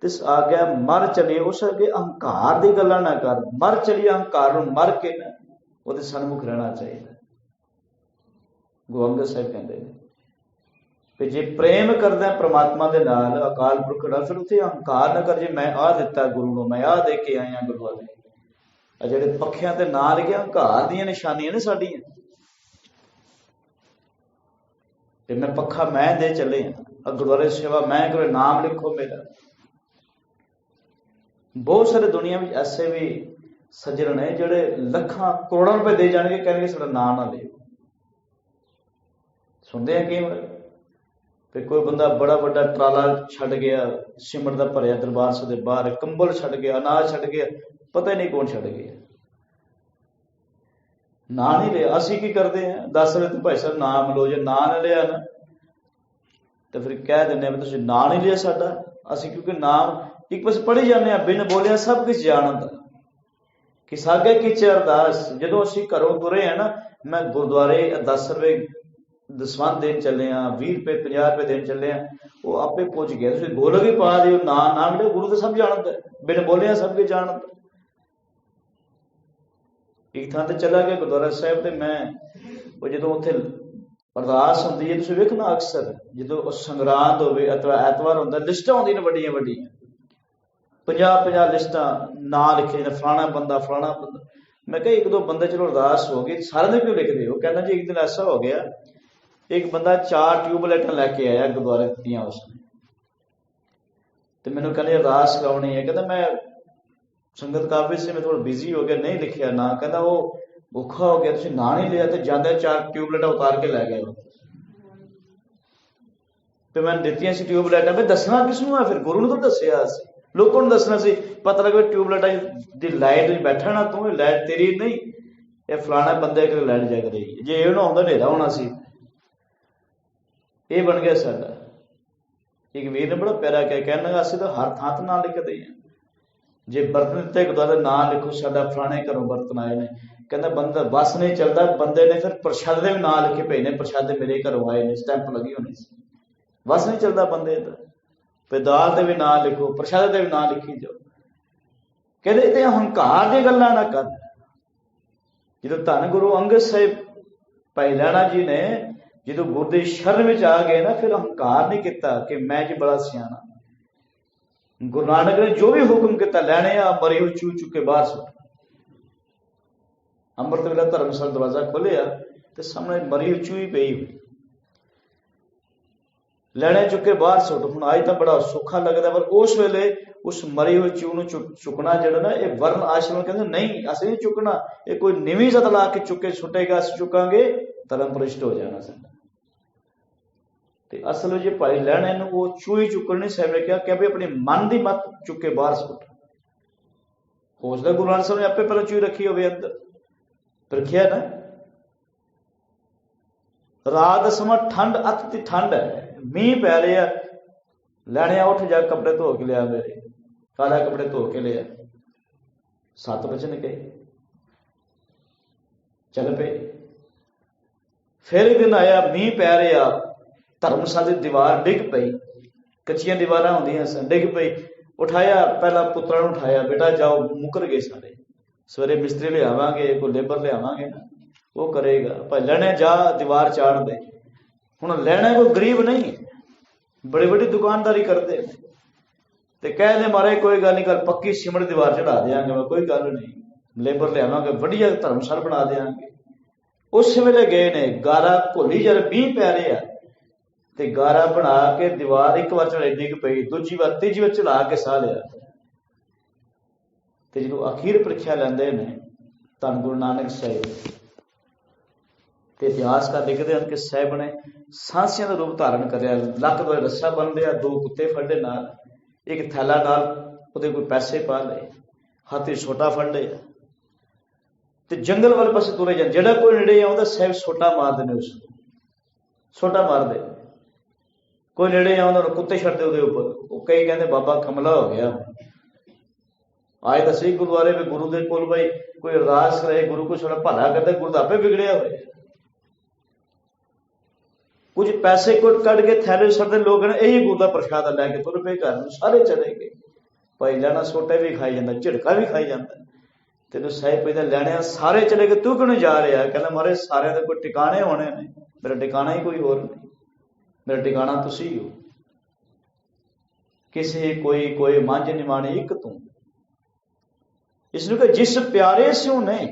तिस आगे मर चलिए। उस अगे अहंकार की गल्लां ना कर, मर चलिए अहंकार नूं मर के ना ਉਹਦੇ ਸਨਮੁਖ रहना चाहिए। गुरु अंगद साहब कहते हैं कि जे प्रेम करदा परमात्मा दे नाल अकाल पुरख नाल, फिर उत्थे अहंकार ना कर जी मैं आ दिता गुरु नूं, मैं आ दे के आया गुरु वाले। आ जेहड़े पखियां ते नाल गए अहंकार दीयां निशानियां ने साडीआं, ते मैं पखा मैं दे चले गुरुद्वारे सेवा मैं करो, नाम लिखो मेरा। बहुत सारे दुनिया में ऐसे भी सज्जन है जोड़े लखा करोड़ों रुपए दे जाएंगे, कहेंगे साਡਾ नाम ना ले। सुनते हैं कई बार फिर कोई बंदा बड़ा बड़ा ट्राला छड़ गया, सिमट का भरिया दरबार साहिब दे बाहर, कंबल छड़ गया, अनाज छड़ गया, पता ही नहीं कौन छड़ गया, ना नहीं लिया। असी की करते हैं, दस रहे तो भाई साहब नाम लो, जो ना ना लिया ना तो फिर कह दें तुम ना नहीं लिया साडा। असी क्योंकि नाम एक पास पढ़ी जाने बिन बोलिया सब कुछ जानता कि सागे किच अरदास। जो असी घरों तुरे हैं ना, मैं गुरुद्वारे 10 रुपए दसवंध देन चले हाँ, 20 रुपए 50 रुपए देन चले हाँ, वो आपे पहुंच गया। तुम गोलक ही पा दियो ना मिले, गुरु तो सब जानता है, बिन बोलिया सब कुछ जानता। एक थां ते चला गया गुरुद्वारा साहब, ते मैं वो जो उत्थे अरदास होंदी है, तुसीं वेखना अक्सर जो संगरांद होवे अथवा ऐतवार होंदा, लिस्टां होंदियां ने वड्डियां वड्डियां, 50 लिस्टां ना लिखे ने, फलाना बंदा। मैं कहा एक दो बंदे चलो अरदास हो गई, सारे ने क्यों लिखते हो? कहना जी एक दिन ऐसा हो गया, एक बंदा 4 ट्यूबलाइटां लैके आया गुरुद्वारे दियां उसने, तो मैंने कहने अरदास करानी है। कहता मैं संगत काफी से मैं थोड़ा बिजी हो गया, नहीं लिखिया ना। कहता वो भुखा हो गया, तुसीं ना नहीं लिया, तो जाते 4 ट्यूबलाइटां उतार के लै गए। तो मैं दित्तियां सी ट्यूबलाइटां, मैं दसना किसनूं है? फिर गुरु ने तो दसिया, लोगों ने दसना सी। पता लगे ट्यूबलाइटां दी लाइट बैठा ना तू, लाइट तेरी नहीं, ये फलाना बंदे के लाइट जग रही है, जे ये ना आउंदा नेरा होना सी। ये बन गया साडा। एक वीर ने बड़ा प्यारा कहना असीं तो हर थां ते नाम लिखते हैं, जे बर्तन दिते गुरुद्वारे नाम लिखो साडा फलाने घरों बर्तन आए ने। कहता बंदा बस नहीं चलता, बंदे ने फिर प्रशादे भी नाम लिखे पे ने, प्रशादे मेरे घरों आए ने, स्टैंप लगी होनी सी। बस नहीं चलता बंदे दा, दाल ते भी नाम लिखो, प्रशादे ते भी नाम लिखी जाओ। कहते ते हंकार दी गल्लां ना कर। जो धन गुरु अंगद साहिब भाई लैणा जी ने जो गुरु की शरण में आ गए ना, फिर हंकार नहीं किया कि मैं जी बड़ा सियाना। गुरु नानक ने जो भी हुक्म किया, लैने आ मरी हुई चू चुके बाहर सुट। अमृत वेला धर्मशाला दरवाजा खोलिया तो सामने मरी हुई चूही पई हुई, लैने चुके बाहर सुट। हुण अज तो बड़ा सौखा लगता, पर उस वेले उस मरी हुई चूह नूं चुकना जिहड़ा ना, ये वर्ण आश्रम कहंदे नहीं, असीं नहीं चुकना, ये कोई नीवीं जत ला के चुके सुटेगा, असीं चुकांगे धर्म भ्रिष्ट हो जाना साडा। ते असल में जे भाई लैणे नूं वो चूही चुकण नहीं, साहब ने कहा भी अपनी मन की मत चुके बाहर सुट। हो सकदा गुरु नानक साहब ने आपे पहले चूही रखी होवे अंदर, रखिया ना। रात समा ठंड, अति ठंड है, मीह पै रहा, लैने उठ जा कपड़े धो के लिया, मेरे काला कपड़े धो के लिया। 7 बजन गए, चल पे। फिर एक दिन आया, मीह पै रहा, धर्मशाला की दीवार डिग पई, कच्चियां दीवार होंदियां सन, डिग पई। उठाया, पहला पुत्रा नूं उठाया, बेटा जाओ, मुकर गए सारे, सवेरे मिस्त्री लियावांगे, कोई लेबर लियावांगे ना, वो करेगा। भाई लैने जा दीवार चाड़ दे। हुण लैने कोई गरीब नहीं है, बड़ी बड़ी दुकानदारी करते हैं, ते कहने मारे कोई गल नहीं, कल पक्की सीमेंट दीवार चढ़ा देंगे, मैं कोई गल नहीं, लेबर लियावांगे, बढ़िया धर्मशाला बना देंगे। उस वेले गए ने, गारा घोली जब मीह पै रहा, ते गारा बना के दीवार एक बार चढ़ाई डिग पई, दूजी बार तीजी बार चढ़ा के साह लिया। ते जो अखीर प्रीख्या लेंदे ने धन गुरु नानक साहिब, ते इतिहास का लिखते हैं कि साहिब ने सांसियां का रूप धारण कर, लक दो रस्सा बन लिया, 2 कुत्ते फड़े नाल, एक थैला नाल उहदे कोई पैसे पा लए, हाथी छोटा फड़ लिया, ते जंगल वाले पासे तुरे जाते। जिहड़ा कोई नेड़े आउंदा साहिब सोटा मारदे ने, उस सोटा मारदे। कोई नेड़े आउंदा कुत्ते छड्डदे उहदे उपर। कई कहंदे बाबा कमला हो गया। आए तो सही गुरुद्वारे में, गुरु के कोल भाई कोई अरदास करे, गुरु को थोड़ा भला करता, गुरु तो आपे बिगड़िया हो। कुछ पैसे कुट कट के थैले सड़ते लोग ने, यही गुरु का प्रसाद लैके तुर पे घर, सारे चले गए। भाई लैना सोटे भी खाई जाता, झिड़का भी खाई जाता। तेन साहिब पे लैने सारे चले गए, तू क्यों नहीं जा रहा? कहना मारे सारे के कोई टिकाने होने ने, मेरा टिकाना ही कोई होर नहीं, मेरा टिकाना तुसी हो। किसी कोई मंझ निमाणी एक तू, इसलिए जिस प्यारे स्यों नहीं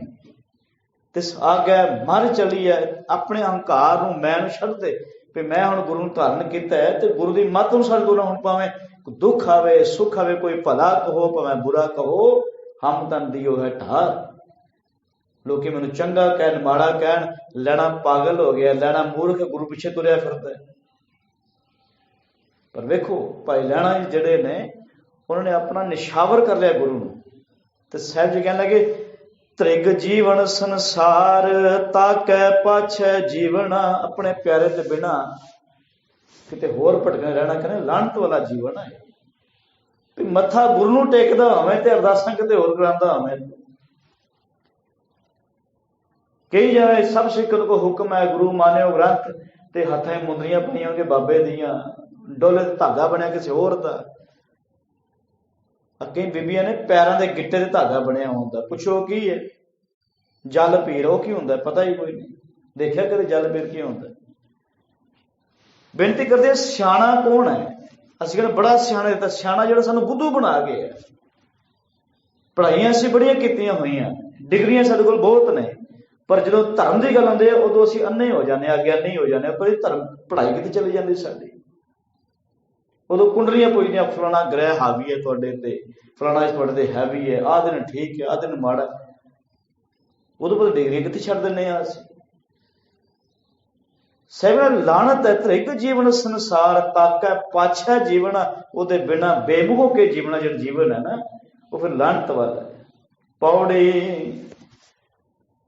तिस आगे मर चली है। अपने अहंकार नूं मैं छड्ड दे, भी मैं हुण गुरु नूं धारण कीता है, ते गुरु की मत अनुसार बोला। हुण भावें दुख आवे सुख आवे, कोई भला कहो भावें बुरा कहो, हम तन दियो है ढार। लोग मैनूं चंगा कहन माड़ा कहन, लैना पागल हो गया, लैना मूर्ख, गुरु पिछे तुरया फिरदा है। पर वेखो भाई लैना जिहड़े ने, उन्होंने अपना निशावर कर लिया गुरु नूं। ते साहिब जी कहने लगे, त्रिग जीवन संसार ताकै पाछै जीवना। अपने प्यारे के बिना किते होर भटकने रहना, कहने लानत वाला जीवन है। ਵੀ ਮੱਥਾ ਗੁਰੂ ਨੂੰ ਟੇਕਦਾ ਹੋਵੇਂ ਤੇ ਅਰਦਾਸਾਂ ਕਿਤੇ ਹੋਰ ਕਰਾਉਂਦਾ ਹੋਵੇਂ। ਕਈ ਜਾਵੇ ਸਭ ਸਿੱਖਣ ਕੋ ਹੁਕਮ ਹੈ ਗੁਰੂ ਮਾਨਿਓ ਗ੍ਰੰਥ, ਤੇ ਹੱਥਾਂ ਮੁੰਦਰੀਆਂ ਪਈਆਂ ਕਿ ਬਾਬੇ ਦੀਆਂ, ਡੋਲੇ ਤੇ ਧਾਗਾ ਬਣਿਆ ਕਿਸੇ ਹੋਰ ਦਾ। ਕਈ ਬੀਬੀਆਂ ਨੇ ਪੈਰਾਂ ਦੇ ਗਿੱਟੇ ਤੇ ਧਾਗਾ ਬਣਿਆ ਹੁੰਦਾ। ਪੁੱਛੋ ਕੀ ਹੈ? ਜਲ ਪੀਰ। ਉਹ ਕੀ ਹੁੰਦਾ? ਪਤਾ ਹੀ ਕੋਈ ਨਹੀਂ। ਦੇਖਿਆ ਕਦੇ ਜਲ ਪੀਰ ਕੀ ਹੁੰਦਾ? ਬੇਨਤੀ ਕਰਦੇ ਸਿਆਣਾ ਕੌਣ ਹੈ? ਅਸੀਂ ਕਹਿੰਦੇ ਬੜਾ ਸਿਆਣਾ ਦਿੱਤਾ। ਸਿਆਣਾ ਜਿਹੜਾ ਸਾਨੂੰ ਬੁੱਧੂ ਬਣਾ ਕੇ ਹੈ। ਪੜ੍ਹਾਈਆਂ ਅਸੀਂ ਬੜੀਆਂ ਕੀਤੀਆਂ ਹੋਈਆਂ, ਡਿਗਰੀਆਂ ਸਾਡੇ ਕੋਲ ਬਹੁਤ ਨੇ, ਪਰ ਜਦੋਂ ਧਰਮ ਦੀ ਗੱਲ ਆਉਂਦੀ ਹੈ ਉਦੋਂ ਅਸੀਂ ਅੰਨੇ ਹੋ ਜਾਂਦੇ ਹਾਂ, ਅਗਿਆਨੀ ਹੋ ਜਾਂਦੇ ਹਾਂ। ਪਰ ਇਹ ਧਰਮ ਪੜ੍ਹਾਈ ਕਿਤੇ ਚਲੀ ਜਾਂਦੀ ਸਾਡੀ। ਉਦੋਂ ਕੁੰਡਲੀਆਂ ਪੁੱਛਦੀਆਂ, ਫਲਾਣਾ ਗ੍ਰਹਿ ਹਾਵੀ ਹੈ ਤੁਹਾਡੇ ਤੇ, ਫਲਾਣਾ ਤੁਹਾਡੇ ਤੇ ਹੈਵੀ ਹੈ, ਆਹ ਦਿਨ ਠੀਕ ਹੈ, ਆਹ ਦਿਨ ਮਾੜਾ। ਉਦੋਂ ਬਾਅਦ ਡਿਗਰੀਆਂ ਕਿੱਥੇ ਛੱਡ ਦਿੰਦੇ ਹਾਂ ਅਸੀਂ। ਸਹਿਬ ਲਾਣਤ ਹੈ ਤ੍ਰਿਗ ਜੀਵਨ ਸੰਸਾਰ, ਤਾਕੈ ਪਾਛੈ ਜੀਵਨ ਉਹਦੇ ਬਿਨਾਂ ਬੇਮੁਖ ਹੋ ਕੇ ਜੀਵਨਾ। ਜਿਹੜਾ ਜੀਵਨ ਹੈ ਨਾ ਉਹ ਫਿਰ ਲਾਣਤ ਵਾਲਾ ਹੈ। ਪੌੜੀ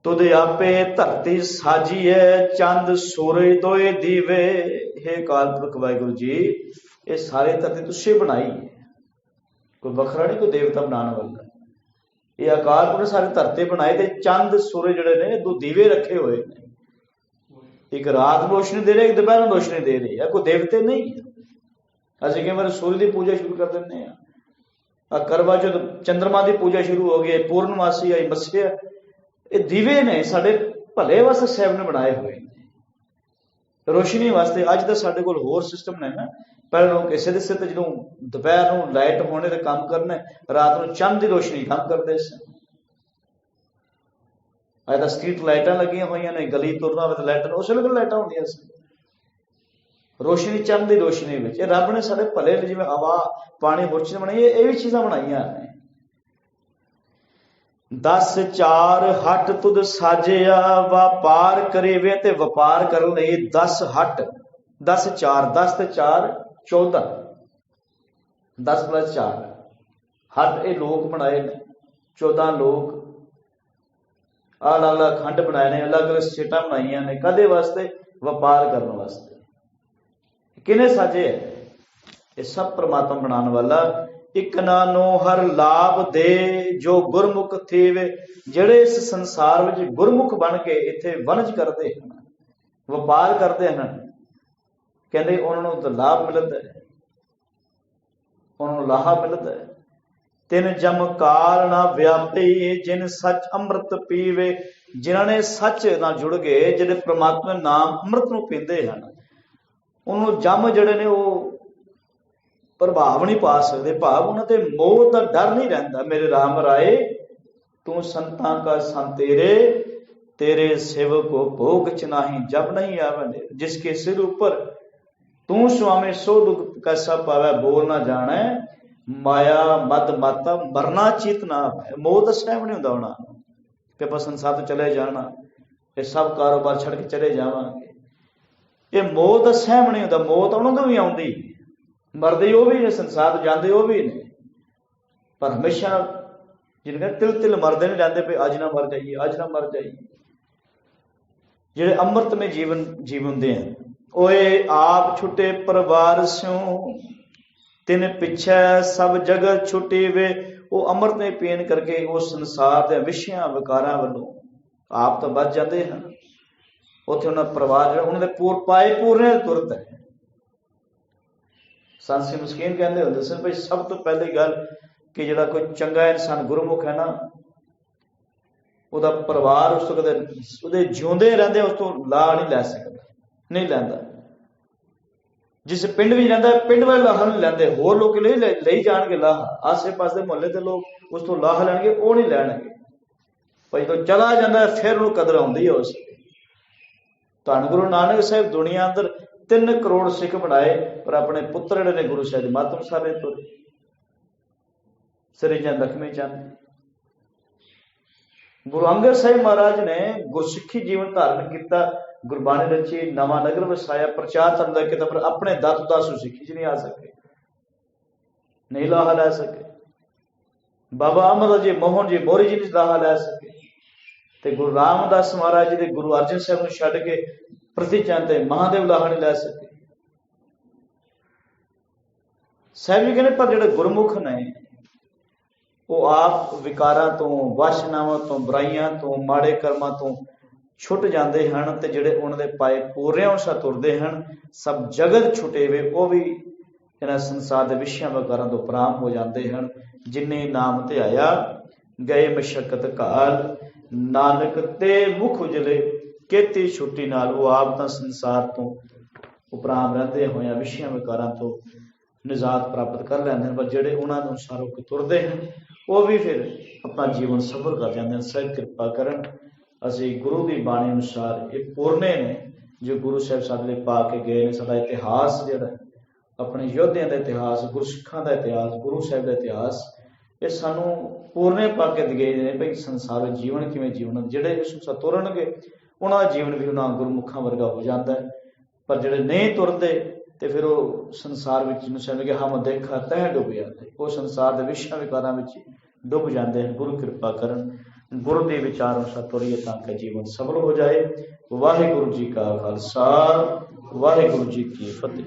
ਤੁਧ ਆਪੇ ਧਰਤੀ ਸਾਜੀਐ, ਚੰਦ ਸੂਰਜ ਦੋਏ ਦੀਵੇ। ਹੇ ਅਕਾਲ ਪੁਰਖ ਵਾਹਿਗੁਰੂ ਜੀ, ਇਹ ਸਾਰੇ ਧਰਤੀ ਤੁਸੀਂ ਬਣਾਈ ਹੈ, ਕੋਈ ਵੱਖਰਾ ਨਹੀਂ, ਕੋਈ ਦੇਵਤਾ ਬਣਾਉਣ ਵਾਲਾ। ਇਹ ਅਕਾਲ ਪੁਰਖ ਸਾਰੇ ਧਰਤੀ ਬਣਾਏ, ਤੇ ਚੰਦ ਸੂਰਜ ਜਿਹੜੇ ਨੇ ਦੋ ਦੀਵੇ ਰੱਖੇ ਹੋਏ ਨੇ। ਇੱਕ ਰਾਤ ਨੂੰ ਰੋਸ਼ਨੀ ਦੇ ਰਹੇ, ਇੱਕ ਦੁਪਹਿਰ ਨੂੰ ਰੋਸ਼ਨੀ ਦੇ ਰਹੇ ਆ। ਕੋਈ ਦੇਵਤੇ ਨਹੀਂ। ਅਸੀਂ ਕਈ ਵਾਰ ਸੂਰਜ ਦੀ ਪੂਜਾ ਸ਼ੁਰੂ ਕਰ ਦਿੰਦੇ ਹਾਂ। ਕਰਵਾ ਚੌਥ ਚੰਦਰਮਾ ਦੀ ਪੂਜਾ ਸ਼ੁਰੂ ਹੋ ਗਈ, ਪੂਰਨਮਾਸੀ ਆਈ, ਮੱਸਿਆ। ਇਹ ਦੀਵੇ ਨੇ ਸਾਡੇ ਭਲੇ ਵਾਸਤੇ ਸਾਹਿਬ ਨੇ ਬਣਾਏ ਹੋਏ ਨੇ, ਰੋਸ਼ਨੀ ਵਾਸਤੇ। ਅੱਜ ਤਾਂ ਸਾਡੇ ਕੋਲ ਹੋਰ ਸਿਸਟਮ ਨੇ ਨਾ। ਪਹਿਲਾਂ ਲੋਕ ਕਿਸੇ ਦੇ ਸਿਰ ਤੇ ਜਦੋਂ ਦੁਪਹਿਰ ਨੂੰ ਲਾਈਟ ਹੋਣੇ ਤੇ ਕੰਮ ਕਰਨਾ, ਰਾਤ ਨੂੰ ਚੰਦ ਦੀ ਰੋਸ਼ਨੀ ਕੰਮ ਕਰਦੇ ਸਨ। ਅੱਜ ਤਾਂ ਸਟਰੀਟ ਲਾਈਟਾਂ ਲੱਗੀਆਂ ਹੋਈਆਂ ਨੇ, ਗਲੀ ਤੁਰਨਾ ਹੋਵੇ ਤਾਂ ਲਾਈਟਾਂ, ਉਸ ਵੇਲੇ ਲਾਈਟਾਂ ਹੁੰਦੀਆਂ ਸੀ। ਰੋਸ਼ਨੀ ਚੰਦ ਦੀ ਰੋਸ਼ਨੀ ਵਿੱਚ। ਇਹ ਰੱਬ ਨੇ ਸਾਡੇ ਭਲੇ ਲਈ ਜਿਵੇਂ ਹਵਾ ਪਾਣੀ ਬੁਰਸ਼ ਬਣਾਈ, ਇਹ ਵੀ ਚੀਜ਼ਾਂ ਬਣਾਈਆਂ ਨੇ। 10 4 ਹੱਟ ਤੁਧ ਸਾਜਿਆ, ਵਪਾਰ ਕਰੀਵੇ। ਤੇ ਵਪਾਰ ਕਰਨ ਲਈ 10 ਹੱਟ, 10 4, 10 ਤੇ 4 14, 10 + 4 ਹੱਟ। ਇਹ ਲੋਕ ਬਣਾਏ ਨੇ, 14 ਲੋਕ। ਅਲੱਗ ਅਲੱਗ ਖੰਡ ਬਣਾਏ ਨੇ, ਅਲੱਗ ਅਲੱਗ ਸਟੇਟਾਂ ਬਣਾਈਆਂ ਨੇ। ਕਾਹਦੇ ਵਾਸਤੇ? ਵਪਾਰ ਕਰਨ ਵਾਸਤੇ। ਕਿਹਨੇ ਸਾਜੇ? ਇਹ ਸਭ ਪ੍ਰਮਾਤਮਾ ਬਣਾਉਣ ਵਾਲਾ। ਇੱਕ ਨਾਨੋ ਹਰ ਲਾਭ ਦੇ, ਜੋ ਗੁਰਮੁਖ ਥੀਵੇ। ਜਿਹੜੇ ਇਸ ਸੰਸਾਰ ਵਿੱਚ ਗੁਰਮੁਖ ਬਣ ਕੇ ਇੱਥੇ ਵਣਜ ਕਰਦੇ ਹਨ, ਵਪਾਰ ਕਰਦੇ ਹਨ, ਕਹਿੰਦੇ ਉਹਨਾਂ ਨੂੰ ਤਾਂ ਲਾਭ ਮਿਲਦਾ ਹੈ, ਉਹਨਾਂ ਨੂੰ ਲਾਹਾ ਮਿਲਦਾ ਹੈ। ਤਿੰਨ ਜਮ ਕਾਲ ਨਾ ਵਿਆਪੀ, ਜਿਨ ਸੱਚ ਅੰਮ੍ਰਿਤ ਪੀਵੇ। ਜਿਨ੍ਹਾਂ ਨੇ ਸੱਚ ਨਾਲ ਜੁੜ ਗਏ, ਜਿਹੜੇ ਪ੍ਰਮਾਤਮਾ ਦੇ ਨਾਮ ਅੰਮ੍ਰਿਤ ਨੂੰ ਪੀਂਦੇ ਹਨ, ਉਹਨੂੰ ਜਮ ਜਿਹੜੇ ਨੇ ਉਹ ਪ੍ਰਭਾਵ ਨਹੀਂ ਪਾ ਸਕਦੇ। ਭਾਵ ਉਹਨਾਂ ਤੇ ਮੋਹ ਦਾ ਡਰ ਨਹੀਂ ਰਹਿੰਦਾ। ਮੇਰੇ ਰਾਮ ਰਾਏ ਤੂੰ ਸੰਤਾਂ ਕਾ ਸੰਤ ਤੇਰੇ, तेरे सेवक को भोग च नाही, जब नहीं आवे। जिसके सिर ऊपर तू स्वामी सो दुख कैसा पावे, बोल ना जाने माया मद माता, मरना चित ना आवे। मोह तो सहम नहीं हुंदा होना कि ਆਪਾਂ ਸੰਸਾਰ ਤੋਂ ਚਲੇ ਜਾਣਾ, ਇਹ ਸਭ ਕਾਰੋਬਾਰ ਛੱਡ ਕੇ ਚਲੇ ਜਾਵਾਂਗੇ। ਇਹ ਮੋਹ ਤਾਂ ਸਹਿਮ ਨਹੀਂ ਹੁੰਦਾ। ਮੌਤ ਉਹਨਾਂ ਤੋਂ ਵੀ ਆਉਂਦੀ, ਮਰਦੇ ਉਹ ਵੀ ਨੇ, ਸੰਸਾਰ ਤੋਂ ਜਾਂਦੇ ਉਹ ਵੀ ਨੇ, ਪਰ ਹਮੇਸ਼ਾ ਜਿਹਨੇ ਤਿਲ ਤਿਲ ਮਰਦੇ ਨਹੀਂ ਰਹਿੰਦੇ ਪਏ, ਅੱਜ ਨਾ ਮਰ ਜਾਈਏ, ਅੱਜ ਨਾ ਮਰ ਜਾਈਏ। ਜਿਹੜੇ ਅੰਮ੍ਰਿਤਮय ਜੀਵਨ ਜੀਵਨਦੇ ਆ, ਓਏ ਆਪ ਛੁੱਟੇ ਪਰਿਵਾਰ ਸਿਓ, ਤਿਨ ਪਿੱਛੇ ਸਭ ਜਗਤ ਛੁੱਟੀ ਵੇ। ਉਹ ਅੰਮ੍ਰਿਤਮय ਪੀਣ ਕਰਕੇ ਉਸ ਸੰਸਾਰ ਦੇ ਵਿਸ਼ਿਆਂ ਵਿਕਾਰਾਂ ਵੱਲੋਂ ਆਪ ਤਾਂ ਬਚ ਜਾਂਦੇ ਹਨ। ਉੱਥੇ ਉਹਨਾਂ ਪਰਿਵਾਰ ਜਿਹੜਾ ਉਹਨਾਂ ਦੇ ਪਾਏ ਪੂਰਨੇ ਤੁਰਤ ਹੈ। ਸੰਤ ਸਿੰਘ ਮਸਕੀਨ ਕਹਿੰਦੇ ਹੁੰਦੇ ਸੀ ਭਾਈ, ਸਭ ਤੋਂ ਪਹਿਲੀ ਗੱਲ ਕਿ ਜਿਹੜਾ ਕੋਈ ਚੰਗਾ ਇਨਸਾਨ ਗੁਰਮੁਖ ਹੈ ਨਾ, ਉਹਦਾ ਪਰਿਵਾਰ ਉਸ ਤੋਂ ਕਦੇ ਉਹਦੇ ਜਿਉਂਦੇ ਰਹਿੰਦੇ ਉਸ ਤੋਂ ਲਾਹ ਨਹੀਂ ਲੈ ਸਕਦਾ, ਨਹੀਂ ਲੈਂਦਾ। ਜਿਸ ਪਿੰਡ ਵੀ ਰਹਿੰਦਾ, ਪਿੰਡ ਵਾਲੇ ਲਾਹਾ ਨਹੀਂ ਲੈਂਦੇ, ਹੋਰ ਲੋਕ ਲਈ ਜਾਣਗੇ ਲਾਹਾ, ਆਸੇ ਪਾਸੇ ਦੇ ਮੁਹੱਲੇ ਦੇ ਲੋਕ ਉਸ ਤੋਂ ਲਾਹਾ ਲੈਣਗੇ, ਉਹ ਨਹੀਂ ਲੈਣਗੇ। ਭਾਈ ਜਦੋਂ ਚਲਾ ਜਾਂਦਾ ਫਿਰ ਉਹਨੂੰ ਕਦਰ ਆਉਂਦੀ ਹੈ ਉਸ। ਧੰਨ ਗੁਰੂ ਨਾਨਕ ਸਾਹਿਬ ਦੁਨੀਆ ਅੰਦਰ 3 ਕਰੋੜ ਸਿੱਖ ਬਣਾਏ, ਪਰ ਆਪਣੇ ਪੁੱਤਰ ਜਿਹੜੇ ਨੇ ਗੁਰੂ ਸਾਹਿਬ ਦੇ ਮਾਤਮ ਸਾਰੇ ਤੁਰੇ। ਸ੍ਰੀ ਚੰਦ ਲਖਮੀ ਚੰਦ, ਗੁਰੂ ਅੰਗਦ ਸਾਹਿਬ ਮਹਾਰਾਜ ਨੇ ਗੁਰਸਿੱਖੀ ਜੀਵਨ ਧਾਰਨ ਕੀਤਾ, ਗੁਰਬਾਣੀ ਰਚੀ, ਨਵਾਂ ਨਗਰ ਵਸਾਇਆ, ਪ੍ਰਚਾਰ ਧਰਮ ਦਾ ਕੀਤਾ, ਪਰ ਆਪਣੇ ਦਤ ਦਾਸੂ ਸਿੱਖੀ ਚ ਨਹੀਂ ਆ ਸਕੇ, ਨਹੀਂ ਲਾਹਾ ਲੈ ਸਕੇ। ਬਾਬਾ ਅਮਰ ਜੀ, ਮੋਹਨ ਜੀ, ਮੋਰੀ ਜੀ ਨਹੀਂ ਲਾਹਾ ਲੈ ਸਕੇ। ਤੇ ਗੁਰੂ ਰਾਮਦਾਸ ਮਹਾਰਾਜ ਜੀ ਦੇ ਗੁਰੂ ਅਰਜਨ ਸਾਹਿਬ ਨੂੰ ਛੱਡ ਕੇ ਪ੍ਰਤੀ ਚੰਦ ਤੇ ਮਹਾਦੇਵ ਲਾਹਾ ਨਹੀਂ ਲੈ ਸਕੇ। ਸਾਹਿਬ ਜੀ ਕਹਿੰਦੇ ਪਰ ਜਿਹੜੇ ਗੁਰਮੁਖ ਨੇ ਉਹ ਆਪ ਵਿਕਾਰਾਂ ਤੋਂ, ਵਾਸ਼ਨਾਵਾਂ ਤੋਂ, ਬੁਰਾਈਆਂ ਤੋਂ, ਮਾੜੇ ਕਰਮਾਂ ਤੋਂ ਛੁੱਟ ਜਾਂਦੇ ਹਨ ਤੇ ਜਿਹੜੇ ਉਹਨਾਂ ਦੇ ਪਾਏ ਪੂਰਿਆਂ ਅਨੁਸਾਰ ਤੁਰਦੇ ਹਨ। ਸਭ ਜਗਤ ਛੁਟੇ ਵੇ ਉਹ ਵੀ ਇਹਨਾਂ ਸੰਸਾਰ ਦੇ ਵਿਸ਼ਿਆਂ ਵਿਕਾਰਾਂ ਤੋਂ ਉਪਰਾਮ ਹੋ ਜਾਂਦੇ ਹਨ। ਜਿਨੇ ਨਾਮ ਧਿਆਇਆ ਗਏ ਮਸ਼ਕਤ ਘਾਲ, ਨਾਨਕ ਤੇ ਮੁਖ ਉਜਲੇ ਕੀਤੀ ਛੁੱਟੀ ਨਾਲ। ਉਹ ਆਪ ਤਾਂ ਸੰਸਾਰ ਤੋਂ ਉਪਰਾਮ ਰਹਿੰਦੇ ਹੋਇਆਂ ਵਿਸ਼ਿਆਂ ਵਿਕਾਰਾਂ ਤੋਂ ਨਿਜਾਤ ਪ੍ਰਾਪਤ ਕਰ ਲੈਂਦੇ ਹਨ, ਪਰ ਜਿਹੜੇ ਉਹਨਾਂ ਨੂੰ ਅਨੁਸਾਰ ਤੁਰਦੇ ਹਨ ਉਹ ਵੀ ਫਿਰ ਆਪਣਾ ਜੀਵਨ ਸਫਲ ਕਰ ਜਾਂਦੇ ਹਨ। ਸਾਹਿਬ ਕਿਰਪਾ ਕਰਨ ਅਸੀਂ ਗੁਰੂ ਦੀ ਬਾਣੀ ਅਨੁਸਾਰ ਇਹ ਪੂਰਨੇ ਨੇ ਜੋ ਗੁਰੂ ਸਾਹਿਬ ਸਾਡੇ ਲਈ ਪਾ ਕੇ ਗਏ ਨੇ। ਸਾਡਾ ਇਤਿਹਾਸ ਜਿਹੜਾ ਆਪਣੇ ਯੋਧਿਆਂ ਦਾ ਇਤਿਹਾਸ, ਗੁਰਸਿੱਖਾਂ ਦਾ ਇਤਿਹਾਸ, ਗੁਰੂ ਸਾਹਿਬ ਦਾ ਇਤਿਹਾਸ, ਇਹ ਸਾਨੂੰ ਪੂਰਨੇ ਪਾ ਕੇ ਗਏ ਨੇ ਭਈ ਸੰਸਾਰ ਵਿੱਚ ਜੀਵਨ ਕਿਵੇਂ ਜੀਵਨ। ਜਿਹੜੇ ਇਸ ਨੂੰ ਤੁਰਨਗੇ ਉਹਨਾਂ ਦਾ ਜੀਵਨ ਵੀ ਉਹਨਾਂ ਗੁਰਮੁਖਾਂ ਵਰਗਾ ਹੋ ਜਾਂਦਾ ਹੈ, ਪਰ ਜਿਹੜੇ ਨਹੀਂ ਤੁਰਦੇ ਤੇ ਫਿਰ ਉਹ ਸੰਸਾਰ ਵਿੱਚ ਜਿਹਨੂੰ ਸਮਝ ਕੇ ਹਮ ਦੇਖਾ ਤਹਿ ਡੁੱਬ ਜਾਂਦੇ, ਉਹ ਸੰਸਾਰ ਦੇ ਵਿਸ਼ਿਆਂ ਵਿਕਾਰਾਂ ਵਿੱਚ ਡੁੱਬ ਜਾਂਦੇ ਹਨ। ਗੁਰੂ ਕਿਰਪਾ ਕਰਨ ਗੁਰੂ ਦੇ ਵਿਚਾਰ ਅਨੁਸਾਰ ਤੁਰੀਏ ਤਾਂ ਕਿ ਜੀਵਨ ਸਫਲ ਹੋ ਜਾਏ। ਵਾਹਿਗੁਰੂ ਜੀ ਕਾ ਖਾਲਸਾ, ਵਾਹਿਗੁਰੂ ਜੀ ਕੀ ਫਤਿਹ।